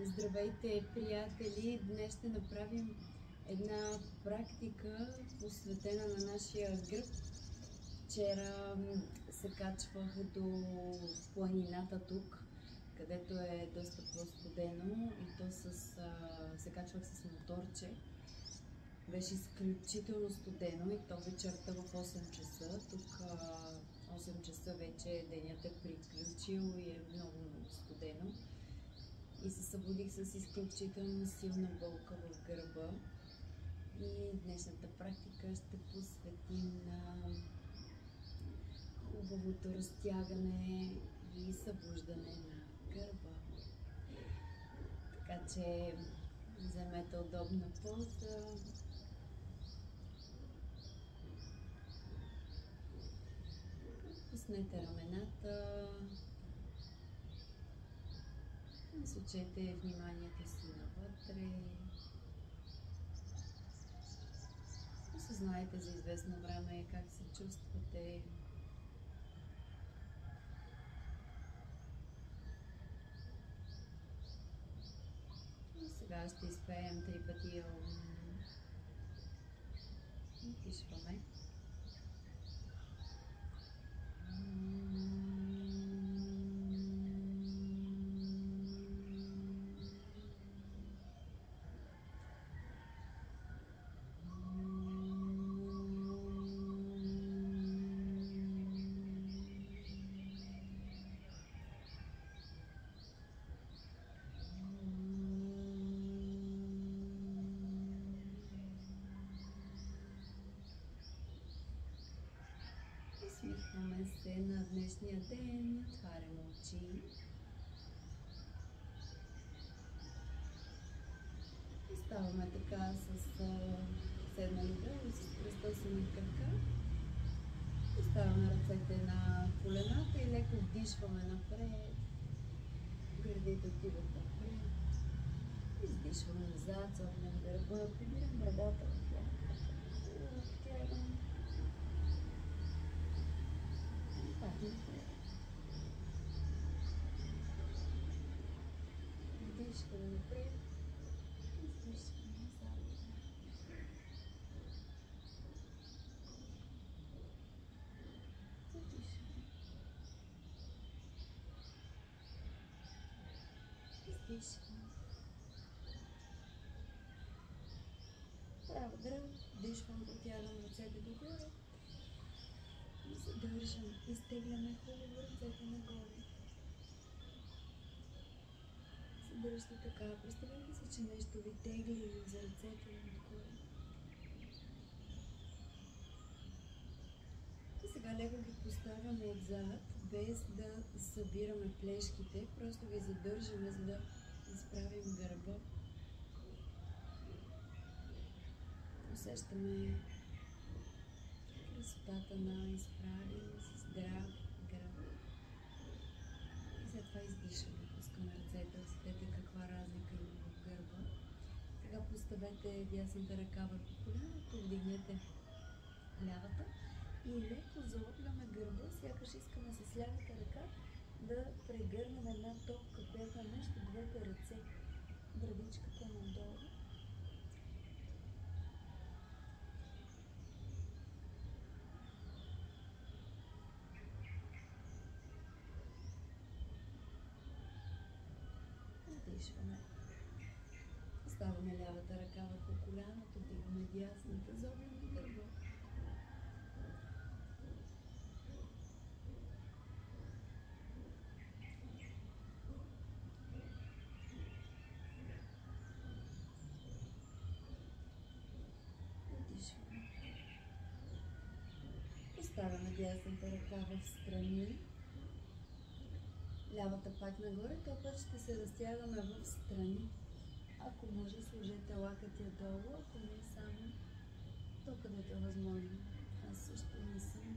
Здравейте, приятели! Днес ще направим една практика, посветена на нашия гръб. Вчера се качвах до планината тук, където е доста по-студено и то се качвах с моторче. Беше изключително студено и то вечерта в 8 часа. Тук 8 часа вече денят е приключил и е много студено. И се събудих с изключително силна болка в гърба. И днешната практика ще посветим на хубавото разтягане и събуждане на гърба. Така че вземете удобна поза. Пуснете рамената. Насочете вниманието си навътре. Осъзнайте за известно време как се чувствате. И сега ще изпеем 3 пъти ом. И дишваме. Усмихваме се на днешния ден, отваряме очи. Оставаме така с седнали право, с кръстосани крака. Оставяме ръцете на колената и леко вдишваме напред. Гърдите отиват напред. Издишваме назад, согнем гърба, прибирам брадата в лапата. Втягаме. Пак напред. Вдишваме напред. Издишваме назад. Задишваме. Издишваме. Права гръб, вдишвам, протягам ръцете догоре и задържам. Изтегляме хубаво ръцете нагоре. Задържте така. Представете си, че нещо ви тегли за ръцете отгоре. И сега леко ги поставяме отзад, без да събираме плешките. Просто ги задържаме, за да изправим гърба. Усещаме красотата на изправен, здрав гръб. И след това издишаме. Пускаме ръцете, усетете каква разлика има в гърба. Сега поставете дясната ръка върху коляното, вдигнете лявата и леко заобляме гърба, сякаш искаме с лявата ръка да прегърнем една топка, която е между двете ръце. Брадичката надолу. Вдишваме. Оставяме лявата ръка върху коляното, вдигаме дясната, заобляме гърба. Вдишваме. Оставяме дясната ръка в страни. Лявата пак нагоре, този път ще се разтягаме в страни. Ако може, сложете лакътя долу, ако не само то, където е възможно. Аз също не съм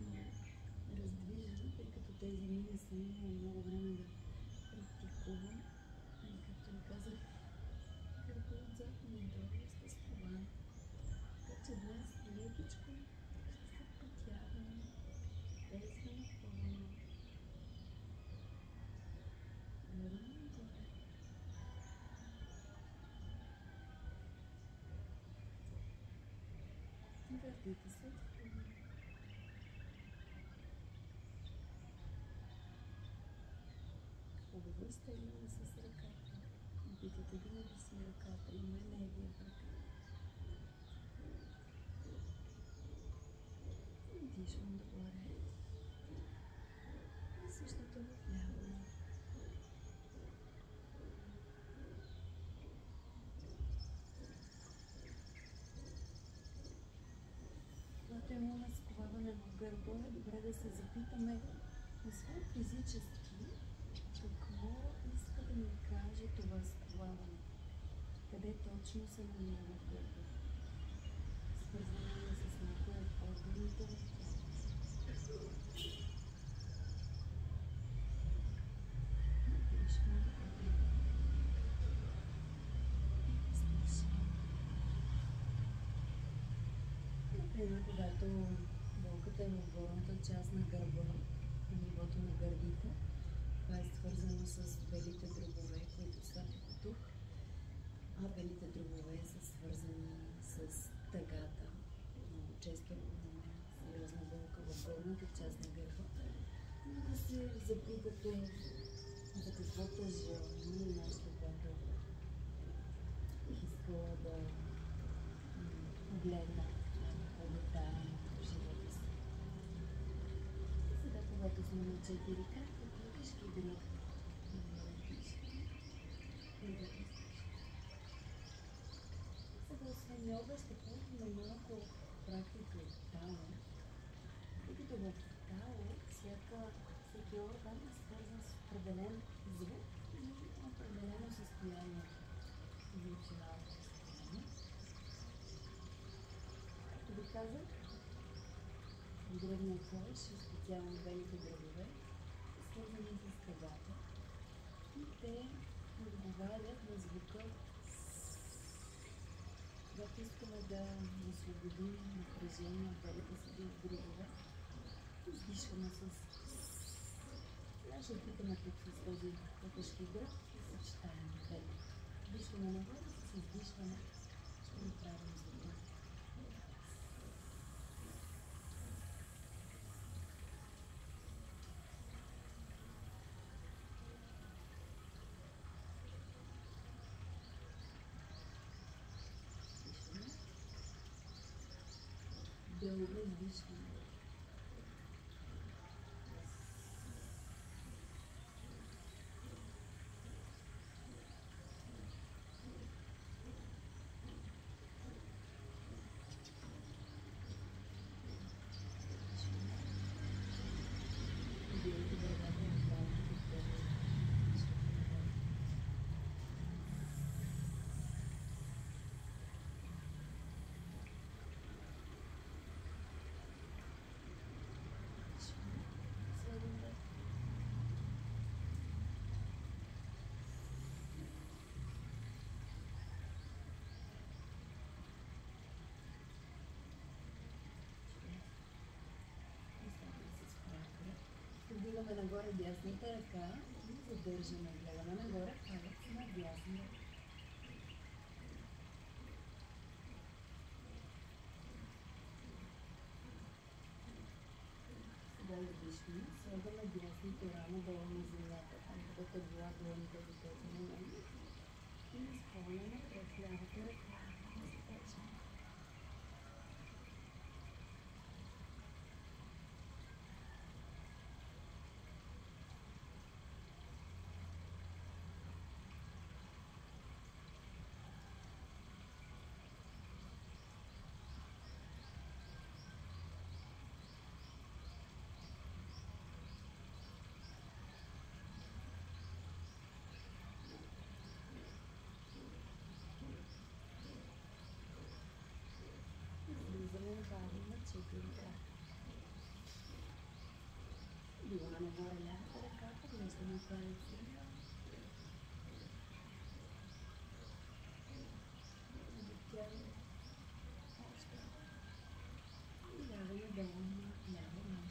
раздвижена, тъй като тези дни не съм имала много време да практикувам. И както ви казах, гърба отзад надолу с това. Така че днес лекичко ще се потягаме, без да напълно. Гърба нагоре. Въртите се. Хубаво, изтегляме с ръката. Опитайте да не виси ръката, има енергия в ръката. Дишвам догоре. И същото вляво. Когато имаме сковаване в гърба, е добре да се запитаме, освен физически, какво иска да ни каже това сковаване? Къде точно се намира в гърба? Свързване ли с някои от органите в тялото? Дишваме добре. Издишваме. Например, когато болката е в горната част на гърба, на нивото на гърдите, това е свързано с белите дробове, които са тук, а белите дробове са свързани с тъгата. Много често имаме сериозна болка в горната част на гърба. Да се запитате за каквото е желание, нещо, което бих искала да погледна по-детайлно в живота си. Сега, когато сме на 4 крака, клетишки гръб, сега, освен йога, ще ползваме малко практика от Тао, тъй като в Тао всеки орган е свързан с определен звук и определено състояние, емоционално състояние. Както ви казах, древният клавиш, специално белите дробове, са свързани с тъгата и те отговарят на звука. Когато искаме да освободим напрежение от белите си дробове, издишваме с... Сега ще опитаме тук с този пътешки гръб и съчетаем белите. Вдишваме нагоре, с издишване ще направим звука. Дълго издишване. Вдигаме нагоре дясната ръка и задържаме. Гледаме нагоре, палец на дясна ръка. Сега издишваме, слагаме дясното рамо долу на земята, там където е била долните до този момент. И изпълняме през лявата ръка. Започваме. Бавим на 4 крака. Вдигаме нагоре лявата ръка, поглеждаме палеца. Дотягаме още. И даваме долу на ляво рамо.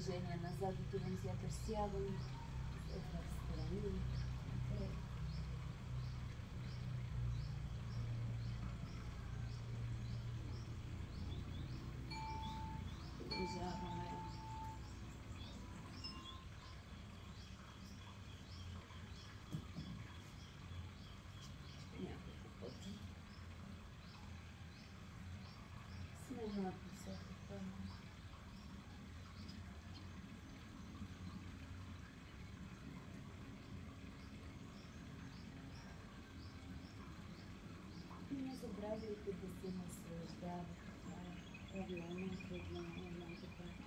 движение назад, отивам сякаш сядам, една страни, напред. Продължаваме няколко пъти. Сменя посоката. Не забравяйте да се наслаждавате. Това е правилно, едната практика.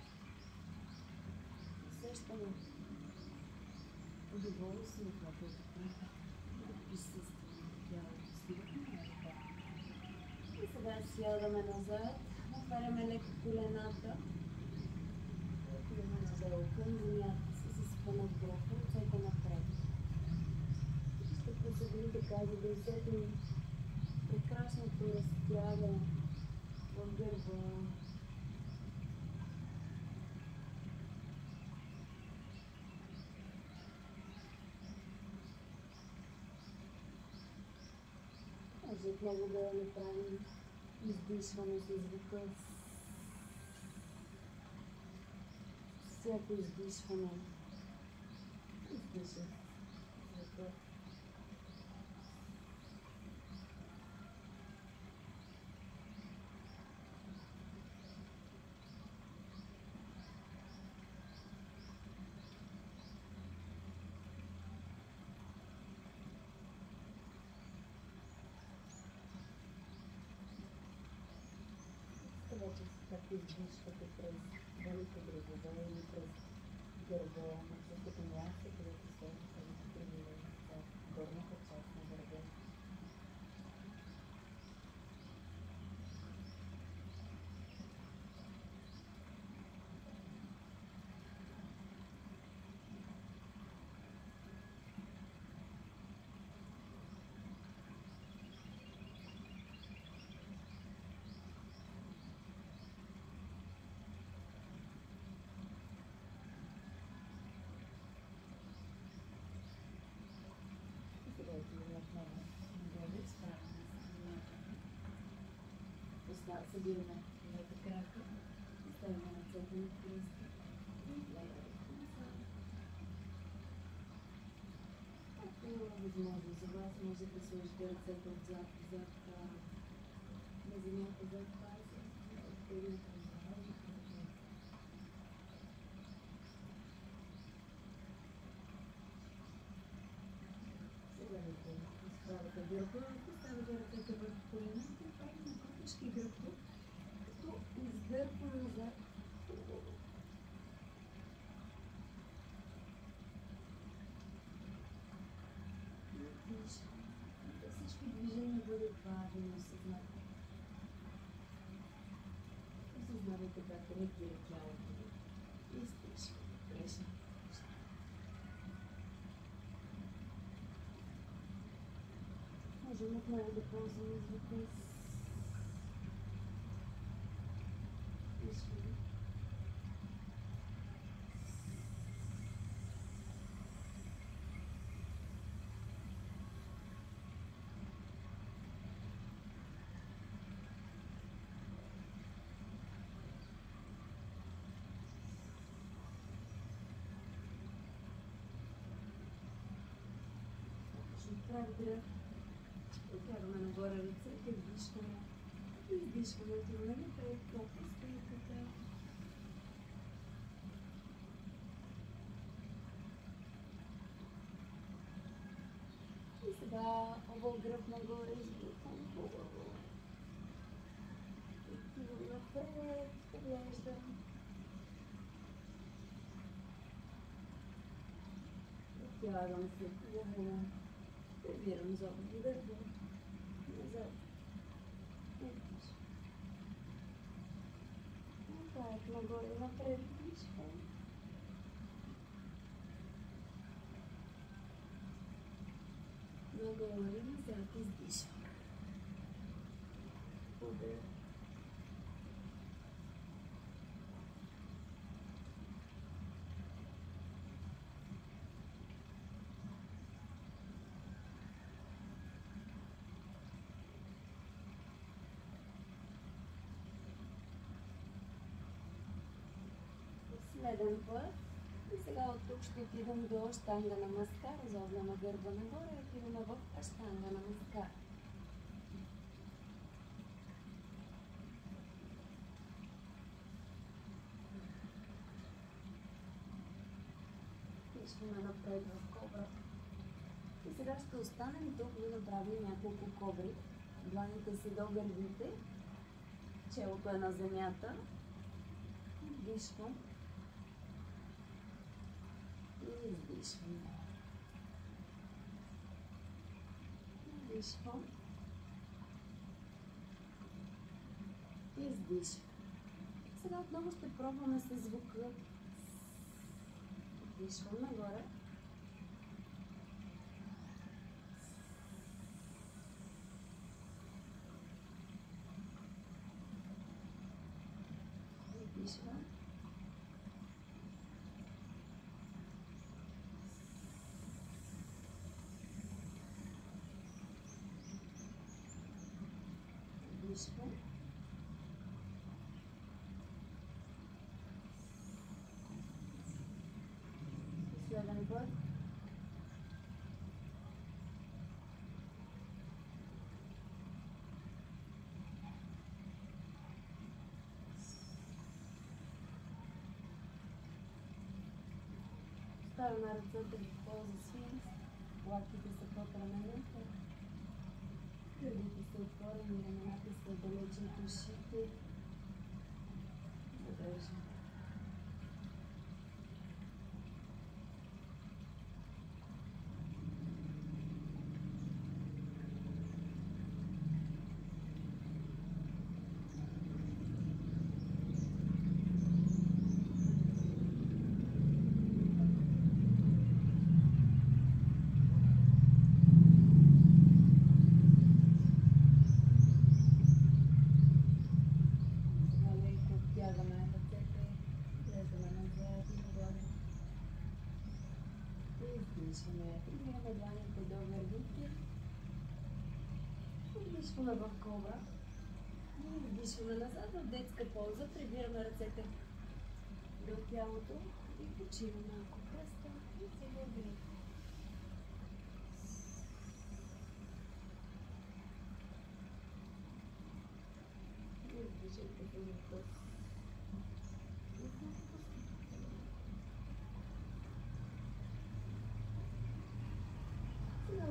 Усещаме удоволствие от това, което правим. Присъстваме в тялото си. И сега сядаме назад, отваряме леко колената. Отиваме надолу към земята с изпънат гръб, ръцете напред. Ще поседим така, за да усетим прекрасното разтягане в гърба. Може отново да направим издишване с звука. Всяко издишване издиша звука. Вече как издишвате през белите гръбове или през гърба, на същото място, където се прилива горната част на гърба. Събираме двете крака, ставаме ръцете на кръста и гледаме назад. Ако има възможност за вас, може да сложите ръцете отзад на земята зад паза, отделите назад. Сега изправяте гърба, поставяте ръцете върху коленете, правим купешки гръб, като издърпа назад. Всички движения бъдат бавени, осъзнати. Осъзнавайте как реагира тялото ви. Изтича, грешна. Можем отново да ползваме звука с изхода. Прав гръб. Отягаме нагоре ръцете, вдишваме. Издишваме, отиваме напред, плоха спинката. И сега овал гръб нагоре, издухам хубаво. Отивам напред, поглеждам. Отягам се хубаво. Прибирам зоба в гърба. Назад. Так, нагоре, напред, вдишвам. Нагоре, назад, издишвам. Удър. Последен път. И сега от тук ще отидем до Аштанга Намаскар, розовляме гърба нагоре и отиваме в Аштанга Намаскар. Пишваме напред в кобра. И сега ще останем тук да направим няколко кобри. Дланите си до гърдите, челото е на земята. Вдишвам. И издишвам. Вдишвам. Издишвам. Сега отново ще пробваме с звука. Вдишвам нагоре. Вдишвам. Вдишвам. Последен път. Ставаме ръцете в поза сфинкс, лактите са под раменете, гърдите са отворени, рамената са далече от ушите. Задържаме. Прибираме дланите до гърдите. Вдишваме в кобра. И вдишваме назад в детска поза. Прибираме ръцете до тялото и почиваме ако пръста и се гърдите. И вдишайте по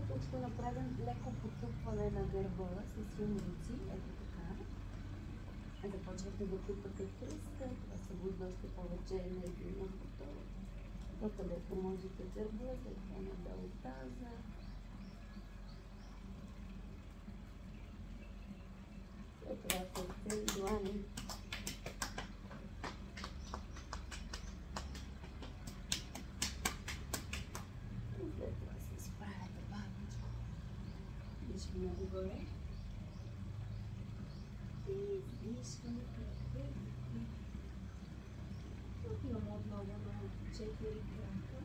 тук ще направим леко потупване на гърба с юмруци, ето така. Започвате да тупате тръска, това събужда още повече енергия до където можете гърба, след това надолу таза. След това сърце и длани. Много горе. И издишваме кръка. Отиваме отново на 4 крака.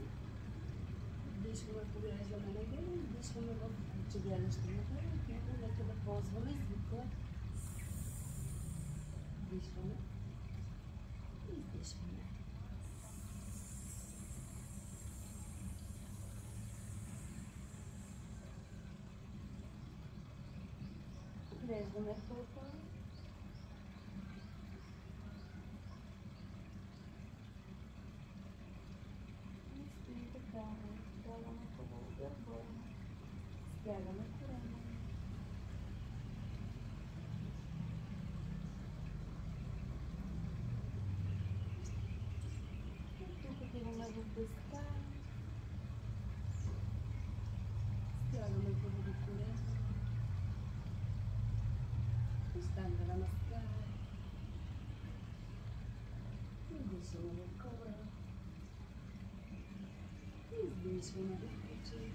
Вдишваме, поглеждаме нагоре, издишваме в че гледащо нагоре. Отново нека да ползваме звука. Вдишваме. Издишваме. Поглеждаме хълпа. И стоим така, даваме хубаво гърба, стягаме корема. И тук отиваме в дъска, стягаме хубаво корема. Аштанга Намаскар. Издишваме в кобра. Издишваме в печи.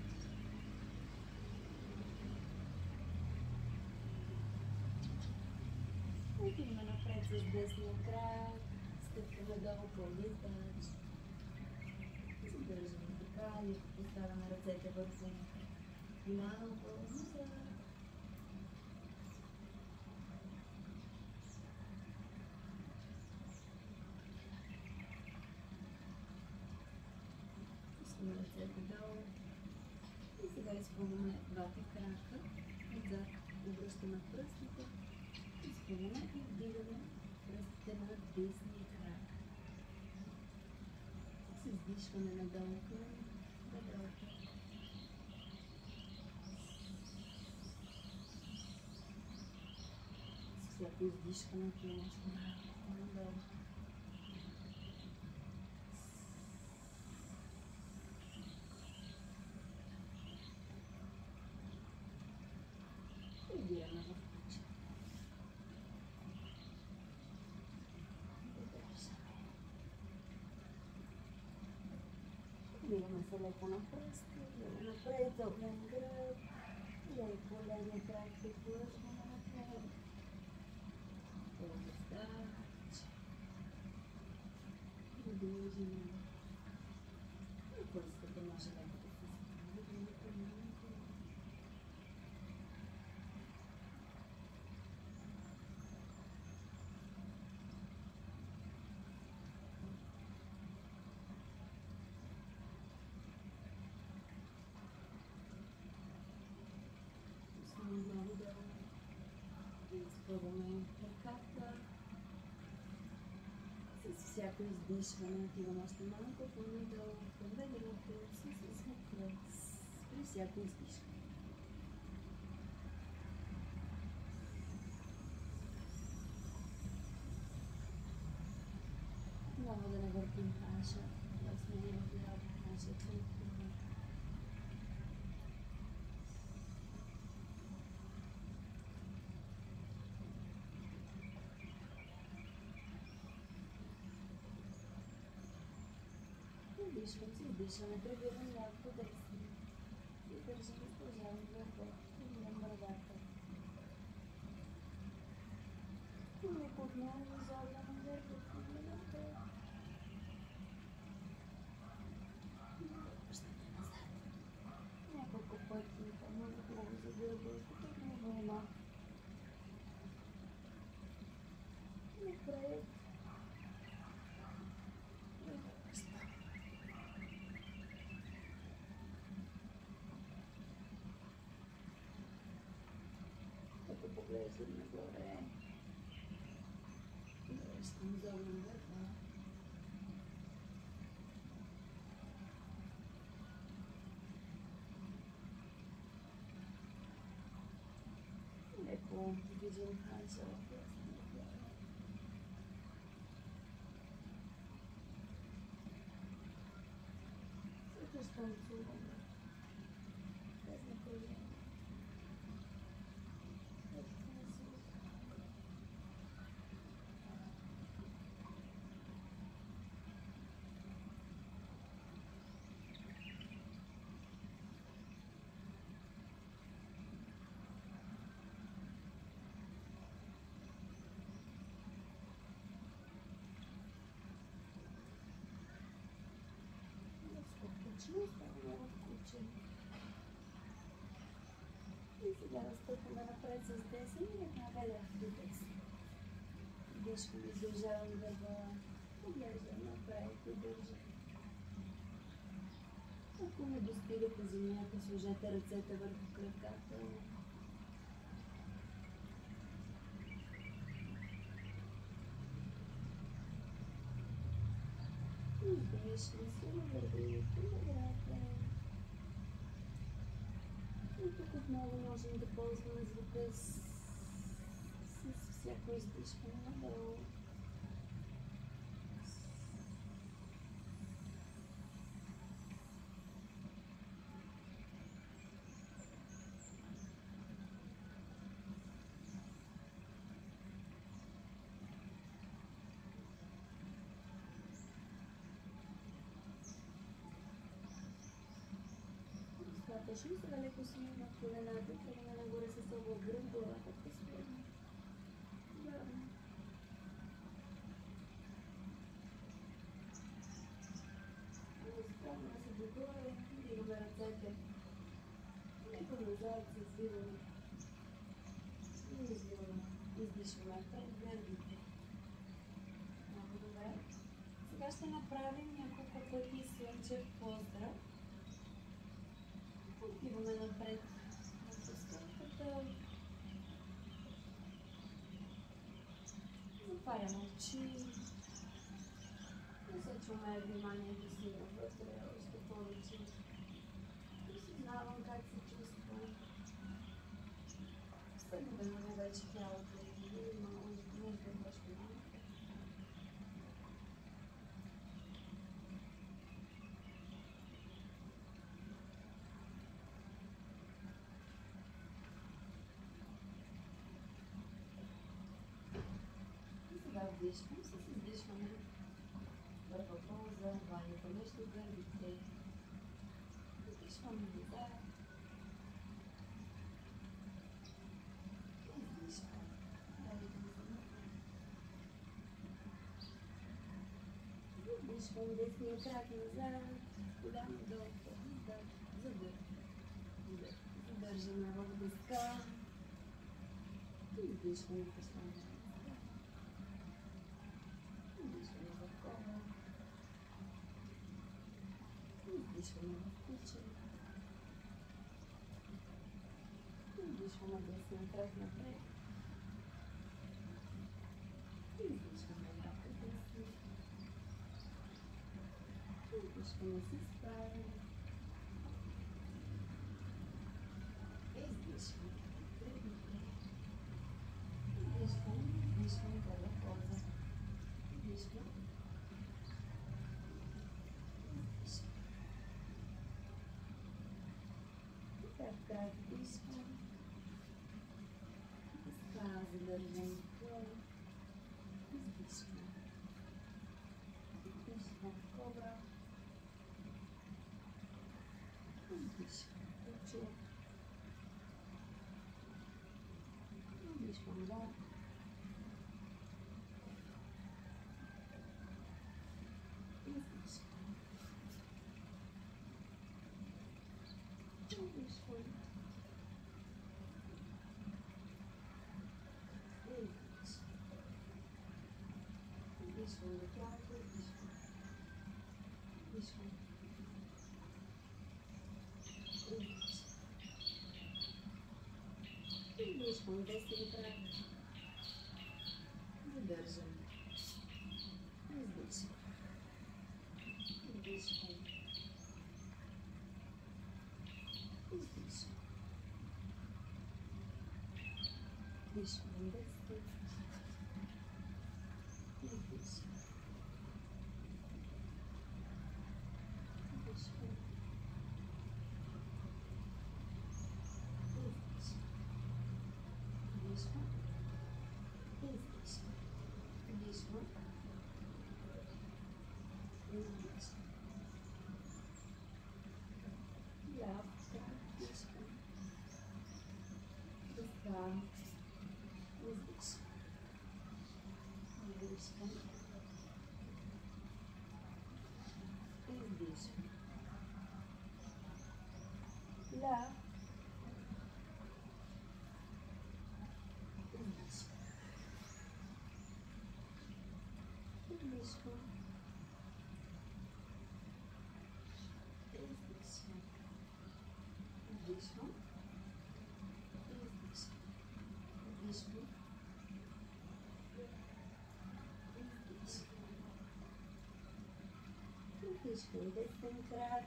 Отиваме напред с десния крак. Стъпваме долу по литач. Задържаме така и поставяме ръцете върху малко назад. ръцете долу. И сега изпълваме двата крака. Отзад обръщаме пръстите. Изпълваме и вдигаме пръстите на десния крак. С издишване надолу към бедрото. С всяко издишване тласнем надолу. Вдираме в плече. Вдигаме се леко на пръст, вдигаме напред, дълбен гръб, леко левия крак приплъжваме напред. По-достатъчно. Вдижаме. Ако искате, може леко да се спомнете. Много да изпълваме краката. С всяко издишване отиваме още малко по-надолу към бедрото, с прес при всяко издишване. Много да не въртим хаша, да сменим вляво хашата. Дишаме, прибираме ляво десно. И държим изпължаваме върху. Прибирам бървата. И леко отново изогваме върху. Прибираме. И връщаме назад. Няколко пъти. Много хубаво за гърба. Потъгна вълна. Напред. Поглеждам нагоре. Връщам долу върха. Леко движим хаша в дясно нагоре. Сякаш танцуваме. Без напрежение. Става в куче. И сега разтъпваме напред с десен и веднага ляв до десен. Дишваме, издържаваме гърба, поглеждаме напред и държим. Ако не достигате земята, сложете ръцете върху краката. Издишваме се на гърдите, на врата. И тук отново можем да ползваме звука с всяко издишване надолу. Достатъчно. Сега леко си на колената, тръгваме нагоре с облак гръб, главата постоянно. Бавно. Изправяме се догоре, вдигаме ръцете. Леко назад се извиваме. И извиваме. Издишваме пред гърдите. Много добре. Сега ще направим няколко пъти слънчев поздрав. Отиваме напред в стъпката. Затваряме очи. Насочваме вниманието си навътре, още повече. Осъзнавам как се чувствам. Съгубено вече тялото и малко нужда още малко. И сега вдишвам с издишване. Първа полза, ванието между гърдите. Вдишвам назад. Издишвам. Вдишвам десния крак назад. Голямо дълго. Задържаме в дъска. И вдишваме последния. Вдишваме в кола. Вдишваме в куче. Вдишваме десния крак напред. И вдишваме ляката си. Вдишваме се справим. Издишваме. Вдишваме първа полза. Вдишваме. Така вдишвам. Така задържам това. Издишвам. Вдишвам кобра. Издишвам куче. Вдишвам лак. Издишвам. Вдишвам. Вдишвам до тялото, вдишвам. Вдишвам. Вдишвам десен крак. Задържам. Издишвам. Вдишвам. Издишвам. Вдишвам десен. Издишвам. Вдишвам. Вдишвам. Издишвам. Вдишвам. Издишвам. Ляв крак. Вдишвам. Дъска. Издишвам. Вдишвам. Издишвам. Ляв. Издишвам. Вдишвам. Издишвам. Вдишвам. Издишвам. Вдишвам. Вдишвам десен крак.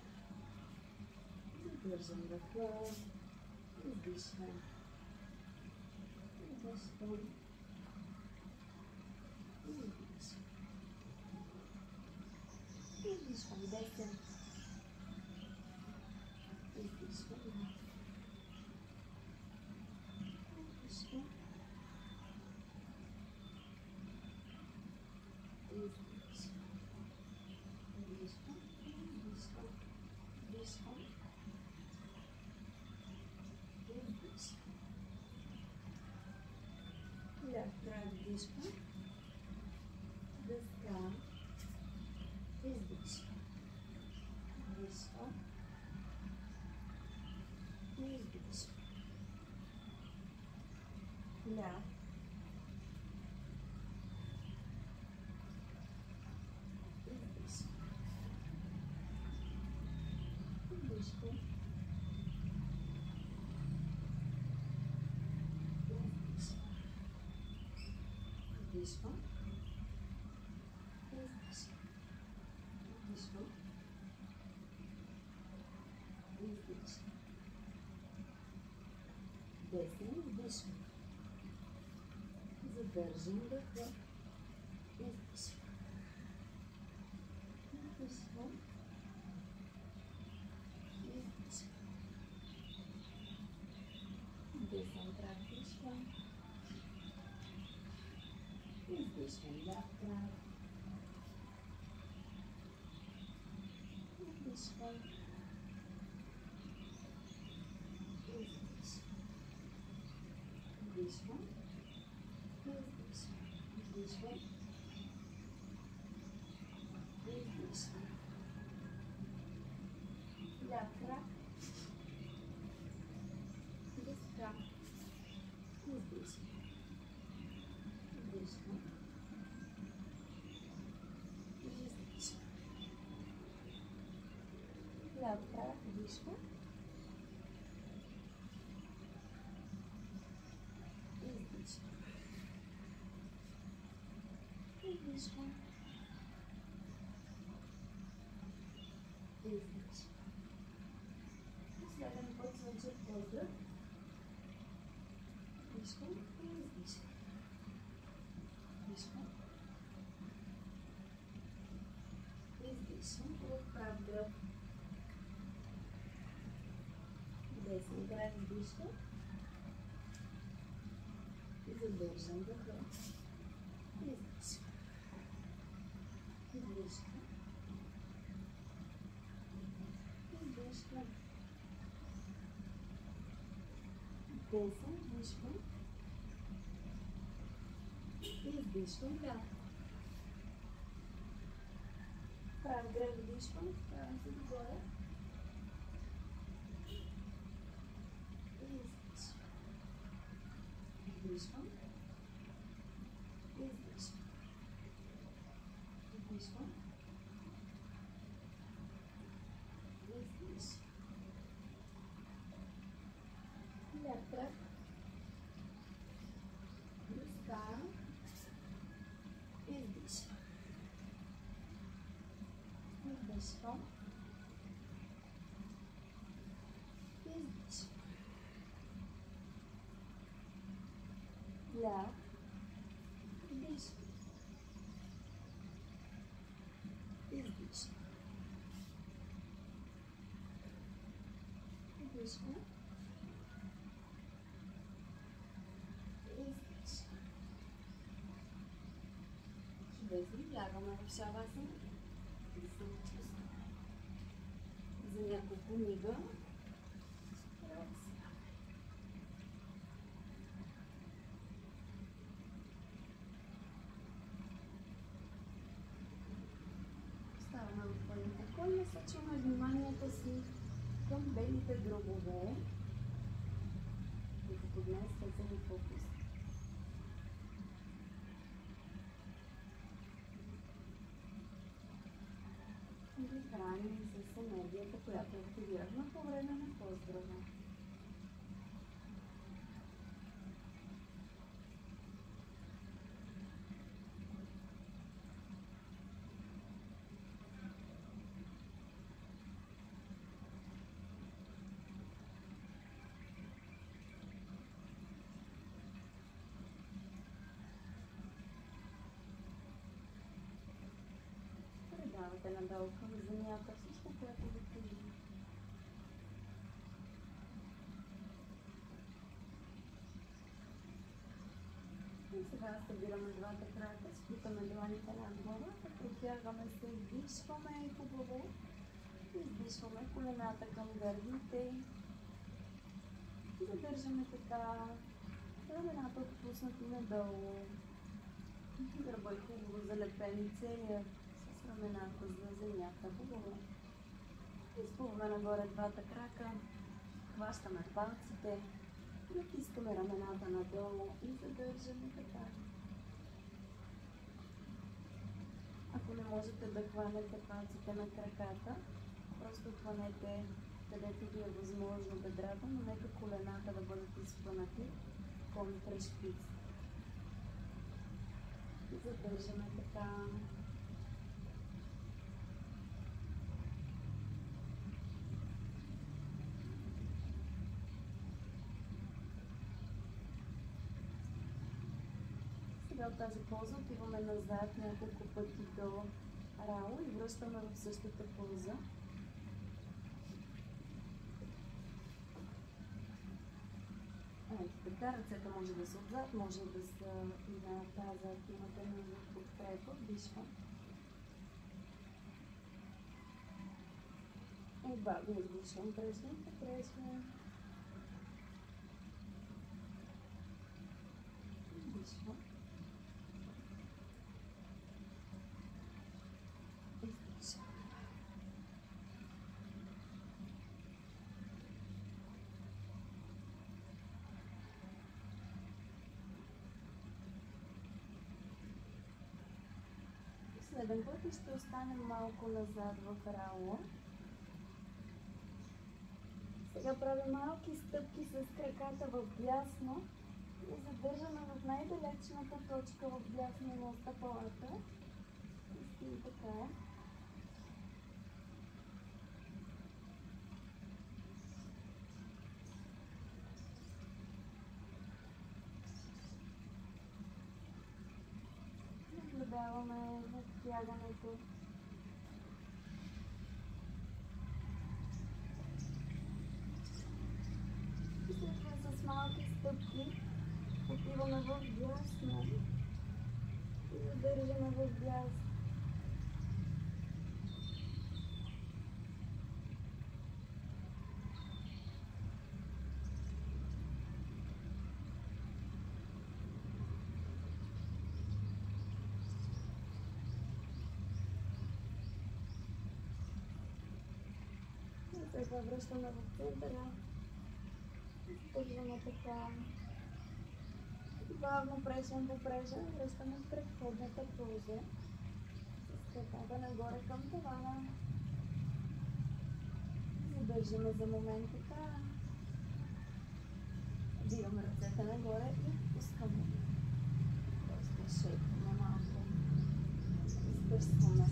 Задържам ръка. Издишвам. Вдишвам. Издишвам. Издишвам десен. Издишвам. Издишвам. Ляв крак вдишвам. Дъска. Издишвам. Вдишвам. Издишвам. Ляв. Издишвам. Вдишвам. Вдишвам. Издишвам. Вдишвам. Издишвам. Десен, вдишвам. Задържам дъха. Издишвам. Вдишвам. Издишвам. Десен крак вдишвам. Издишвам ляв крак. Вдишвам. Издишвам. Вдишвам. Издишвам. Вдишвам. Издишвам. Ляв крак. Десен крак. Издишвам. Вдишвам. Издишвам. Ляв крак. Вдишвам. Издишвам. Вдишвам. Издишвам. Последен път звучи въздух. Вдишвам и издишвам. Вдишвам. Издишвам. В прав гръб. Десен крак вдишвам. И задържам дъха. Издишвам. Вдишвам. Издишвам. Десен вдишвам. Издишвам ляво. Прав гръб вдишвам. Ставам се догоре. Издишвам. Вдишвам. Издишвам. Вдишвам. Издишвам. Ляв крак. Разкарам. Издишвам. Вдишвам. Издишвам. Ляв. Вдишвам. Издишвам. Вдишвам. Издишвам. Чудесно. Лягаме в шавасана. И се чувстваме. За няколко мига. Ставаме в пълните кой и насочваме вниманието си към белите дробове, които днес са ни фокус. И ги храним с енергията, която активирахме по време на поздрава. Предавате надолу към земята всичко, което ви тежи. И сега събираме двата крака, сплитаме дланите над главата, протягаме се, вдишваме хубаво, издишваме колената към гърдите, задържаме така, рамената отпуснати надолу, гърба е хубаво залепен целият с рамената за земята, хубаво. Изпълваме нагоре двата крака, хващаме палците, натискаме рамената надолу и задържаме така. Ако не можете да хванете палците на краката, просто хванете където ви е възможно бедрата, но нека колената да бъдат изпънати контра шпиц. Задържаме така. Сега от тази поза отиваме назад няколко пъти до рао и връщаме в същата поза. Ето така, ръцете може да са отзад, може да са и на таза, ако имате нужда от подкрепа, вдишва. И бавно издишвам, пресвам, пресвам. Вдишвам. Издишвам. Следен път и ще останем малко назад в рао. Сега правим малки стъпки с краката в дясно и задържаме в най-далечната точка в дясно на стъпалата. И така е. Наблюдаваме натягането. И след това с малки стъпки отиваме в дясно и задържаме в дясно. Сега връщаме в центъра, държаме така, бавно пресвам по прежа, връщаме в предходната поза, с краката нагоре към тавана, задържаме за момент така, вдигаме ръцете нагоре и пускаме, просто шейкаме малко, изтърсваме.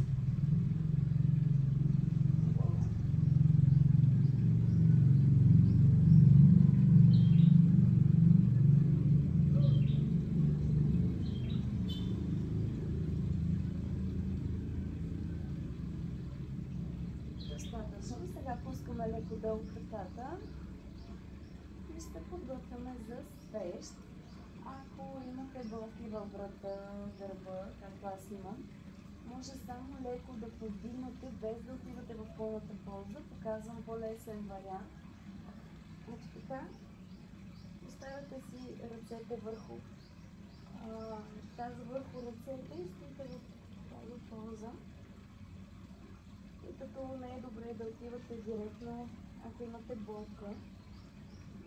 Достатъчно. Сега пускаме леко долу краката и ще подготвяме за свещ. Ако имате болки във врата, гърба, както аз имам, може само леко да подигнете, без да отивате в пълната поза. Показвам по-лесен вариант. Ето така. Поставяте си ръцете върху ръцете и стоите в тази поза. И като не е добре да отивате директно, ако имате болка,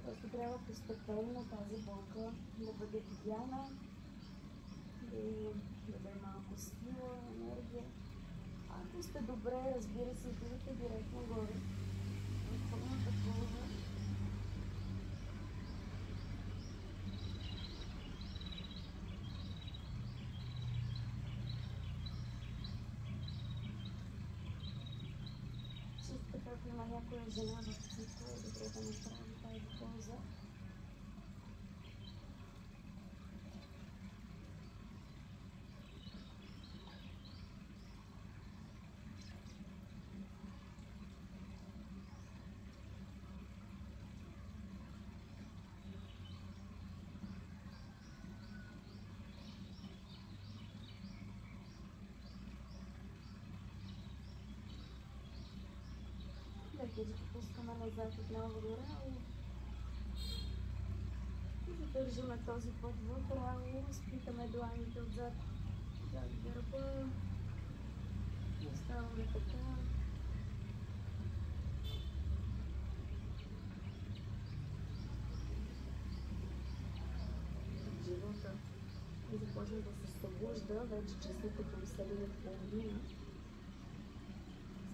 просто трябва постепенно тази болка да бъде видяна, да даде малко сила, енергия. Ако сте добре, разбира се, отивате директно горе, в пълната поза. Ако има някоя жена в цикъл, е добре да направим тази поза. Леко запускаме назад отново до рао. Задържаме този път в рао, спитаме дланите отзад зад гърба. Оставаме така. Живота и започва да се събужда, вече часовете към 7:30.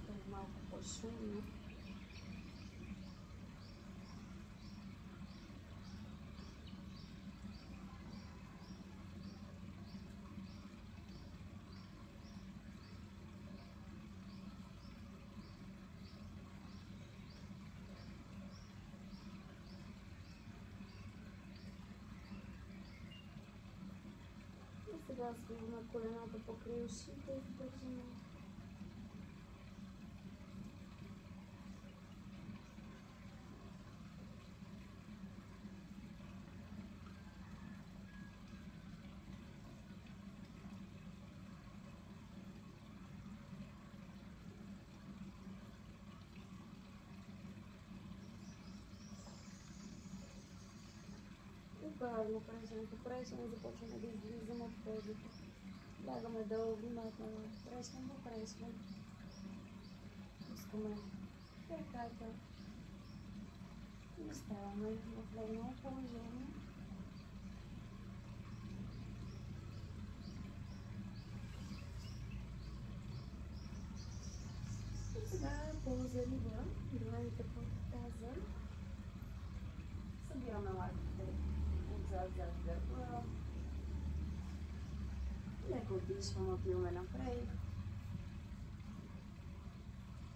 Става малко по-шумно. Сега свиваме колената покрай ушите и държим. Правилно пресване, започваме да излизаме от позата. Лягаме долу, внимателно, пресвам до пресвам. Пускаме краката и оставаме в легнало положение. И сега полза риба, гледайте под таза. Събираме лактите отзад зад гърба. Леко отдишваме, отиваме напред.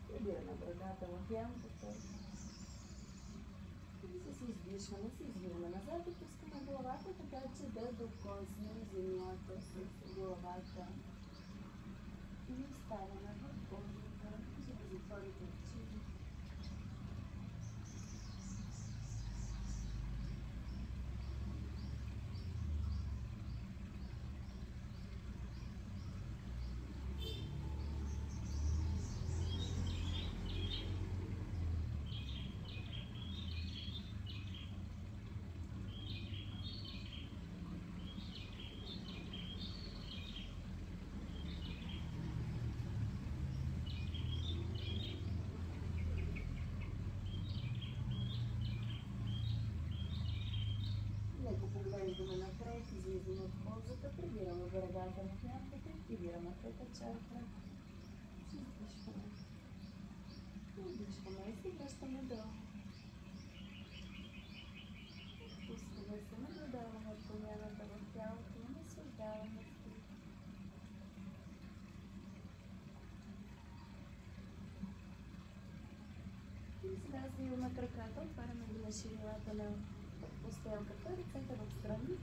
Прибираме брадата в ямката. И с издишване се извиваме назад и пускаме главата, така че да докоснем земята с главата. И оставаме в позата, за да затворите очи. Поглеждаме напред, излизаме от позата, прибираме брадата в ямката, активираме трета чакра. Издишваме. Издишваме и се връщаме долу. Пускаме се, наблюдаваме промяната в тялото, наслаждаваме се. И сега свиваме краката, отваряме ги на ширилата на постелката, ръцете в страни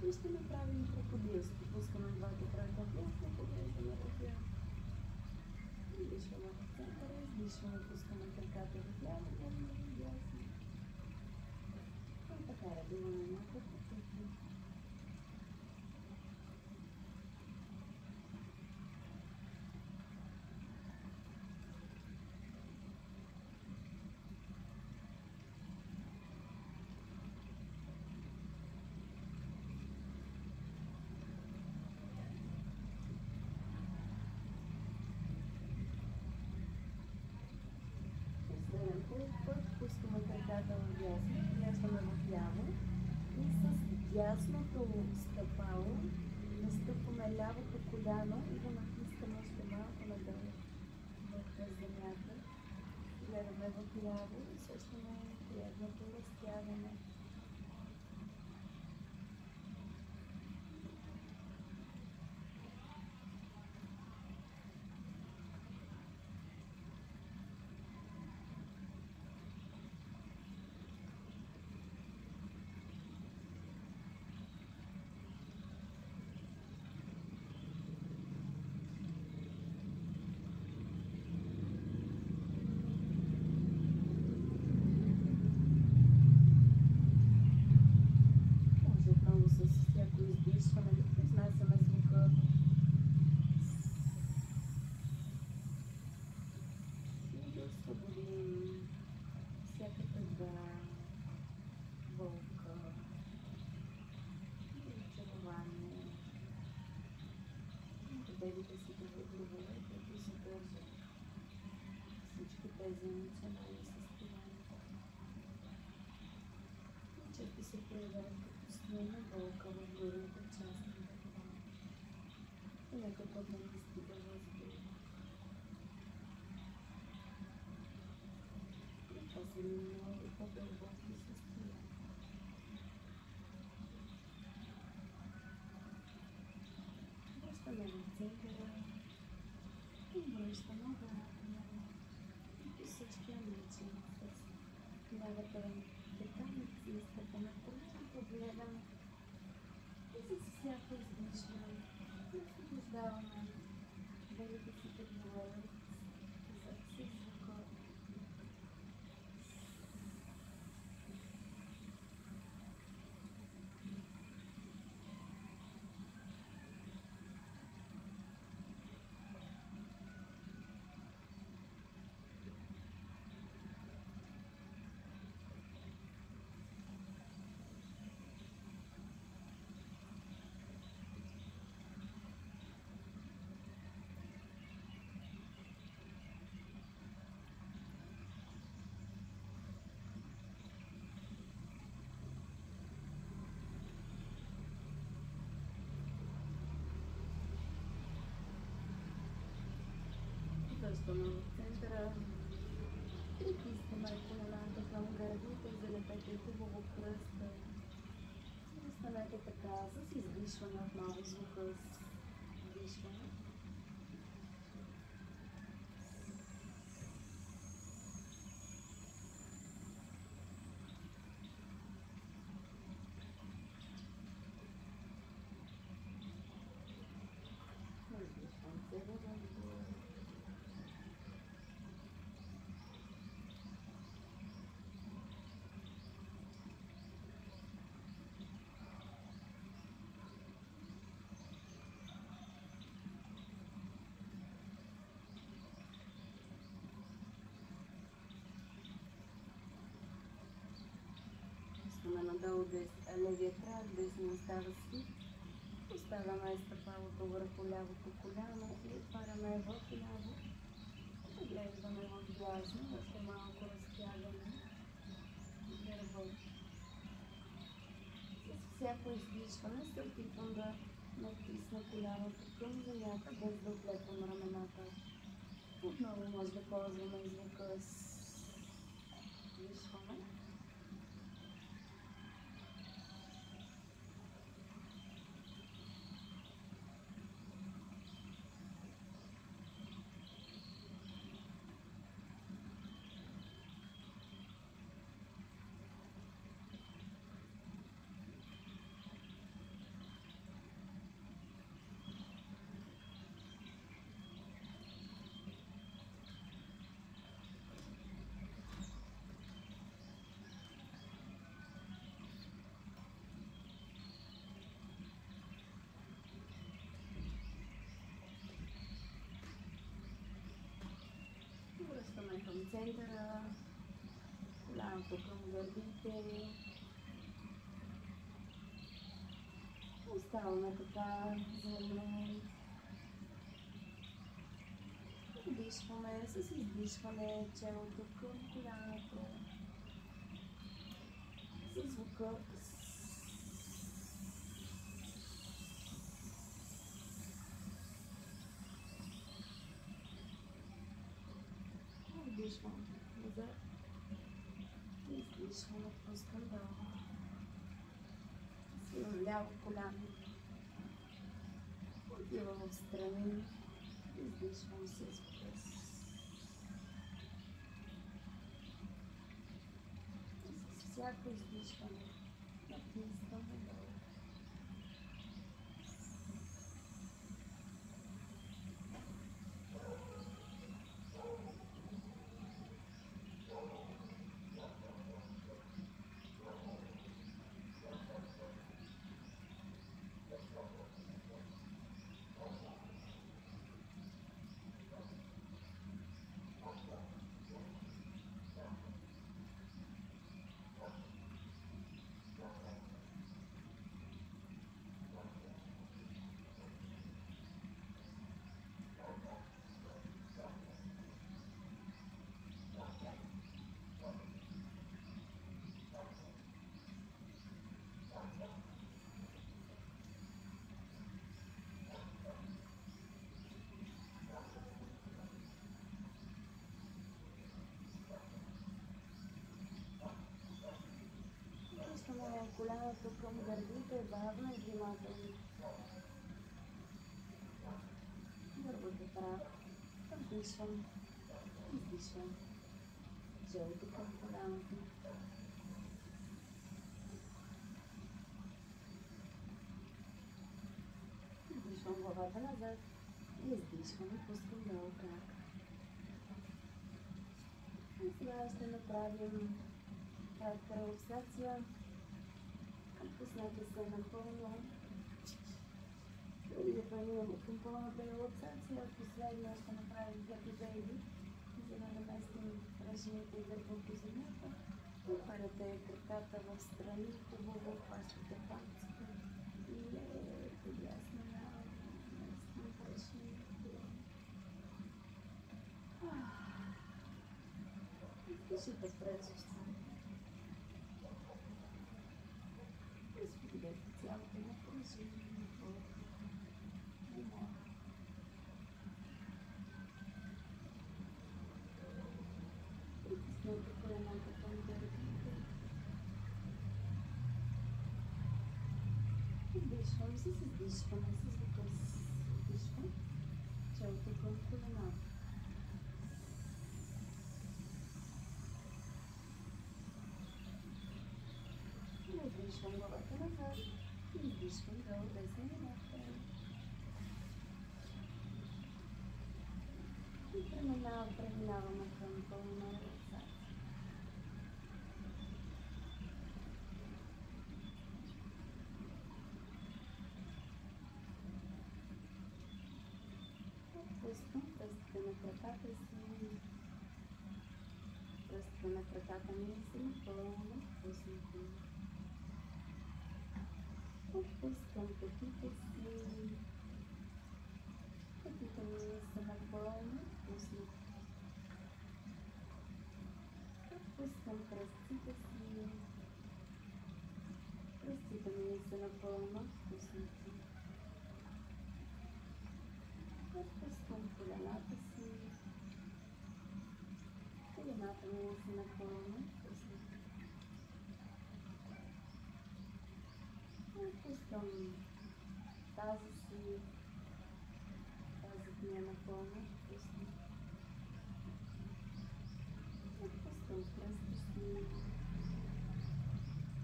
и ще направим крокодилски. Пускаме двата крака влясно, поглеждаме вляво. Издишваме в центъра, издишваме, пускаме краката вляво, влясно. И така редуваме няколко пъти. Пускаме краката в дясно, влезваме в ляво и с дясното стъпало настъпваме лявото коляно и го натискаме още малко надолу в земята. Гледаме в ляво и усещаме приятното разтягане. С всяко издишване да произнасяме звука и да освободим всяка тъга, болка, разочарование, победите си дробове, които се държат всички тези емоционални състояния. Често се проявяват силна болка в горната част на това. И нека пътна да стига въздух. И това са много по-дълбоки състояния. Връщаме в центъра и връщаме обратно. И по същия начин с лявата деталица изтъпаме, погледаме и с всяко издишване Връщаме в центъра. Притискаме колената към гърдите, залепете хубаво кръста. Останете така с издишване отново звука с вдишване. Надолу левия крак, десния остава си. Поставяме стъпалото върху лявото коляно и отваряме в ляво. Поглеждаме в дясно, още малко разтягаме гърба. С всяко издишване се опитвам да натисна коляното към земята, без да оплетвам рамената. Отново може да ползваме звука с вдишване. Връщаме към центъра, коляното към гърдите. Оставаме така за момент. Вдишваме с издишване челото към коляното. С звука вдишвам назад, издишвам, отпускам долу. Свивам ляво коляно, отива в страни, издишвам с звука. С всяко издишване натискам надолу. Връщаме коляното към гърдите, бавно и внимателно. Гърбът е прав. Вдишвам, издишвам. Челото към коляното. Вдишвам главата назад. Издишвам и пускам долу крак. И сега ще направим кратка релаксация. Пуснете се напълно. Преди да преминем към пълната релаксация, последно ще направим Happy Baby, за да наместим ръжените и гърба по земята. Отваряте краката в страни, хубаво хващате палците и леко дясно местим ръжените. Дишите през устата. Разпределете цялото напрежение в умора. Започвам с издишване, с звука с издишване, челото към колената. Издишвам главата назад, издишвам долу десна и напред. И преминаваме към пълна релаксация. Отпускам пръстите на краката си. Пръстите на краката ми са напълно отпуснати. Отпускам петите си. Петите ми са напълно отпуснати. Отпускам кръстците си. Кръстците ми са напълно отпуснати. Отпускам колената си. Колената ми са напълно отпуснати. Отпускам тази си. Тазът ми е напълно отпуснат. Отпускам кръста си.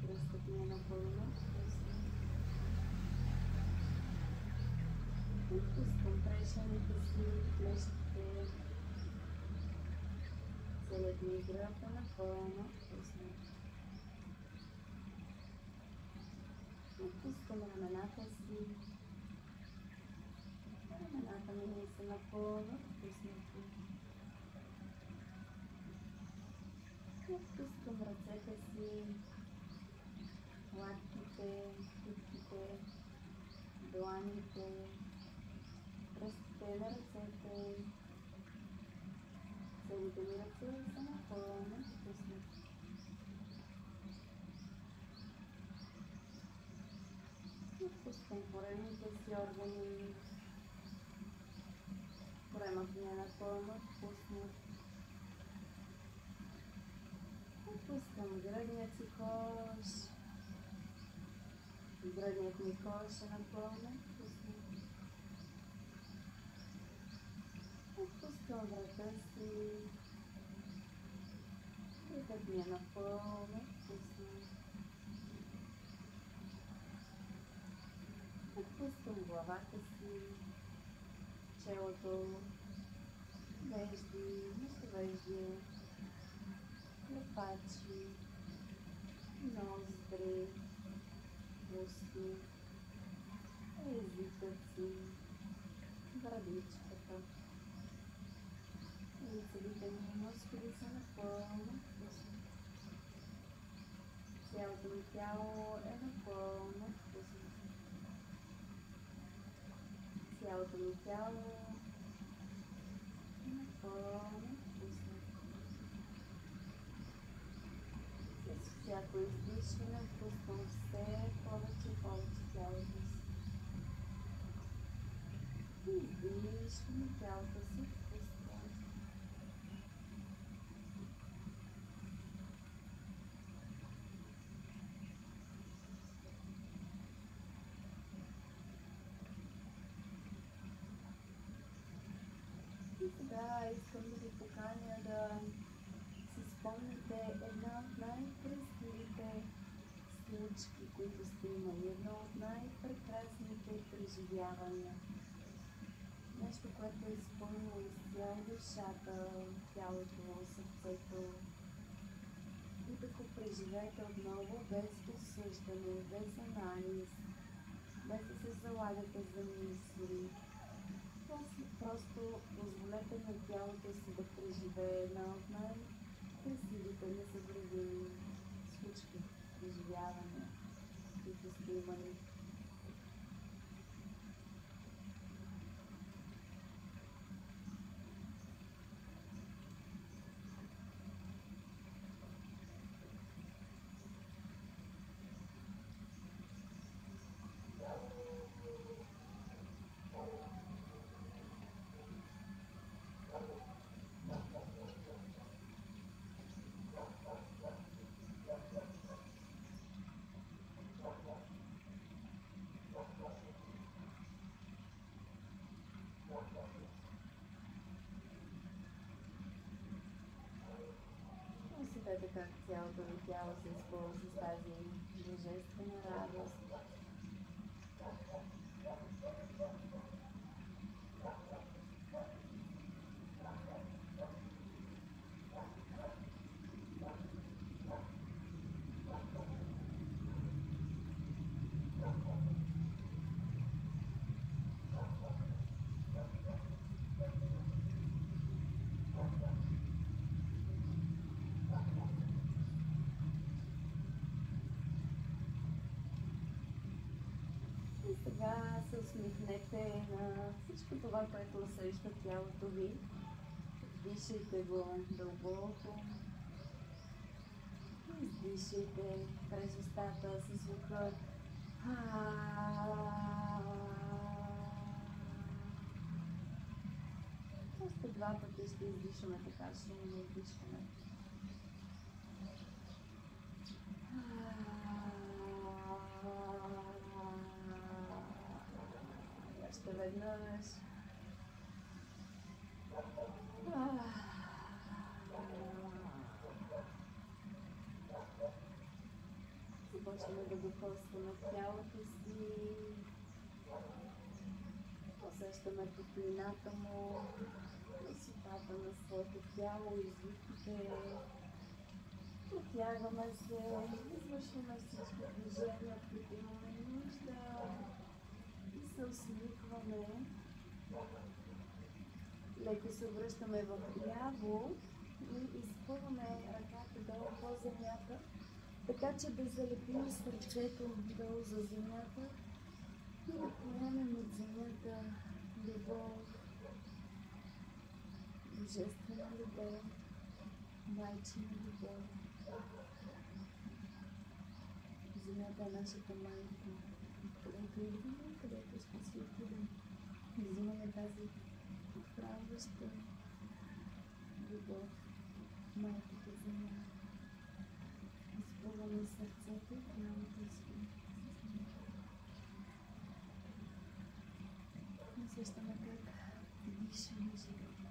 Кръстът ми е напълно отпуснат. Отпускам прешените си, плещите. Целият ми гръб е напълно отпуснат. Отпускам рамената си. Рамената ми са напълно отпуснати. Отпускам ръцете си, лактите, питките, дланите, пръстите на ръцете. Целите ми ръце са напълно отпуснати. Отпускам коремните си органи. Коремът ми е напълно отпуснат. Отпускам гръдният си кош. Гръдният ми кош е напълно отпуснат. Отпускам врата си. Вратът ми е напълно отпуснат. Отпускам главата си, челото, вежди, носовежди, клепачи, ноздри, устни, езикът си, брадичката. Лицевите ми мускули са напълно отпуснати. Цялото ми тяло е напълно отпуснато. Цялото ми тяло е напълно отпуснато. С всяко издишване отпускам все повече и повече тялото си. Издишваме, тялото си отпуска. И сега искам да ви поканя да си спомните една от най-красивите случки, които сте имали, едно от най-прекрасните преживявания. Нещо, което е изпълнило изцяло душата, тялото, сърцето. И да го преживеете отново без осъждане, без анализ, без да се залагате за мисли. Просто позволете на тялото си да преживее една от най-красивите, незабравими случки, преживявания, които сте имали. Усетете как цялото ви тяло се изпълва с тази божествена радост. Сега се усмихнете на всичко това, което усеща тялото ви. Вдишайте го дълбоко. Издишайте през устата със звука. Още два пъти ще издишаме така шумно издишваме. Още веднъж. Започваме да докосваме тялото си. Усещаме топлината му, висотата на своето тяло, извивките. Потягаме се, извършваме всички движения, в които имаме нужда. И се усмихваме. Леко се връщаме вляво и изпъваме ръката долу по земята, така че да залепим сърцето долу за земята и да поемем от земята любов, божествена любов, майчина любов. Земята е нашата майка, където идваме, където ще си отидем. Взимаме тази отправяща любов, майката земя. Изпълваме сърцето и тялото си. Усещаме как дишаме живота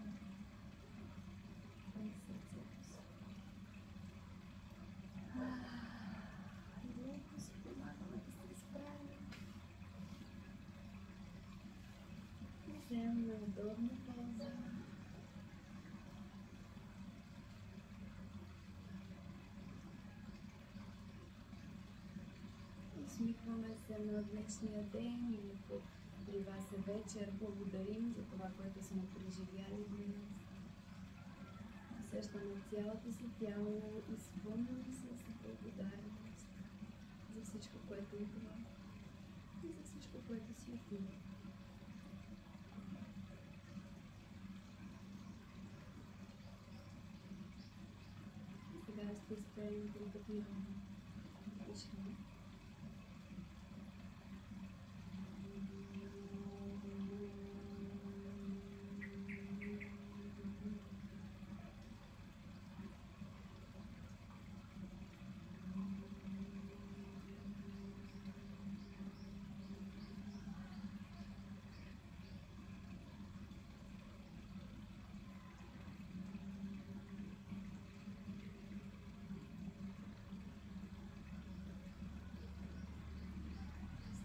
през сърцето си. И леко си помагаме да се изправим. И вземаме удобна поза. Усмихваме се на днешния ден или при вас е вечер. Благодарим за това, което сме преживяли днес. Усещаме цялото си тяло, изпълнено с благодарност за всичко, което идва и за всичко, което си отива. Сега ще спрем трипътирано дишане.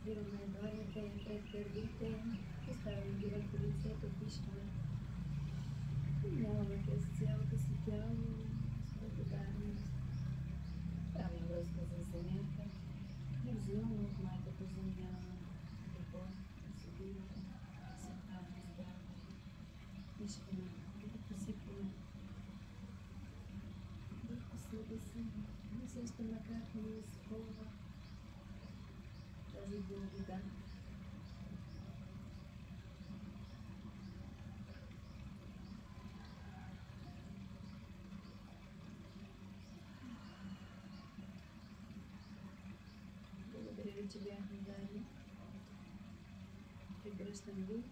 Спираме дланите пред гърдите, поставяме ги върху лицето, дишаме. Минаваме през цялото си тяло с благодарност. Правим връзка за земята и взимаме от майката земя любов, съдината, светлана, здраве. Дишаме и да посипваме върху себе си. Усещаме как ни изпълва тази благодат. Благодаря ви, че бяхме заедно. Прегръщам ви.